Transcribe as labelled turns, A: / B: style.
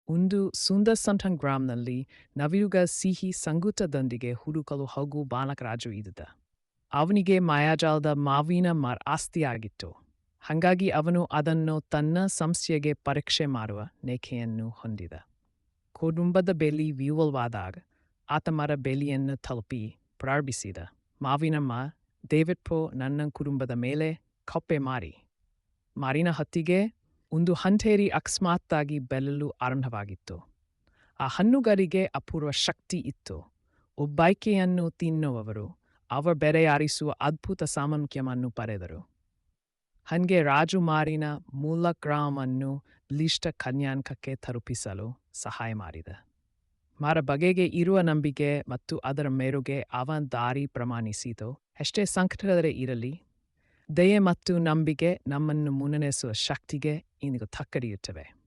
A: ಒಂದು ಸುಂದರ್ ಗ್ರಾಮ್ನಲ್ಲಿ ನವಯುಗ ಸಿಹಿ ಸಂಗೀತದೊಂದಿಗೆ ಹುಡುಕಲು ಹೋಗು ಬಾಲಕರಾಜು ಇದ್ದ. ಅವನಿಗೆ ಮಾಯಾಜಾಲದ ಮಾವಿನ ಮರ ಆಸ್ತಿಯಾಗಿತ್ತು. ಹಾಗಾಗಿ ಅವನು ಅದನ್ನು ತನ್ನ ಸಂಸ್ಥೆಗೆ ಪರೀಕ್ಷೆ ಮಾಡುವ ನೇಕೆಯನ್ನು ಹೊಂದಿದ. ಕುಟುಂಬದ ಬೆಲೆ ವಿವಲವಾದಾಗ ಆತ ಮರ ಬೆಲೆಯನ್ನು ತಲುಪಿ ಪ್ರಾರಂಭಿಸಿದ. ಮಾವಿನಮ್ಮ, ದಯವಿಟ್ಟು ನನ್ನ ಕುಟುಂಬದ ಮೇಲೆ ಕಪ್ಪೆ ಮಾರಿನ ಹೊತ್ತಿಗೆ ಒಂದು ಹಂಟೇರಿ ಅಕಸ್ಮಾತ್ತಾಗಿ ಬೆಲ್ಲಲು ಆರಂಭವಾಗಿತ್ತು. ಆ ಹಣ್ಣುಗಳಿಗೆ ಅಪೂರ್ವ ಶಕ್ತಿ ಇತ್ತು. ಒಬ್ಬಾಯ್ಕೆಯನ್ನು ತಿನ್ನುವವರು ಅವರ ಬೆರೆಯಾರಿಸುವ ಅದ್ಭುತ ಸಾಮರ್ಥ್ಯವನ್ನು ಪಡೆದರು. ಹಂಗೆ ರಾಜು ಮಾರಿನ ಮೂಲ ಗ್ರಾಮವನ್ನು ಬಲಿಷ್ಠ ಕನ್ಯಾಂಕಕ್ಕೆ ತಲುಪಿಸಲು ಸಹಾಯ ಮಾಡಿದ. ಮರ ಬಗೆಗೆ ಇರುವ ನಂಬಿಕೆ ಮತ್ತು ಅದರ ಮೇರೆಗೆ ಅವನ ದಾರಿ ಪ್ರಮಾಣಿಸಿತು. ಎಷ್ಟೇ ಸಂಕಟಗಳೇ ಇರಲಿ, ದಯೆ ಮತ್ತು ನಂಬಿಕೆ ನಮ್ಮನ್ನು ಮುನ್ನಡೆಸುವ ಶಕ್ತಿಗೆ ಇಂದಿಗೂ ತಕ್ಕಡಿಯುತ್ತವೆ.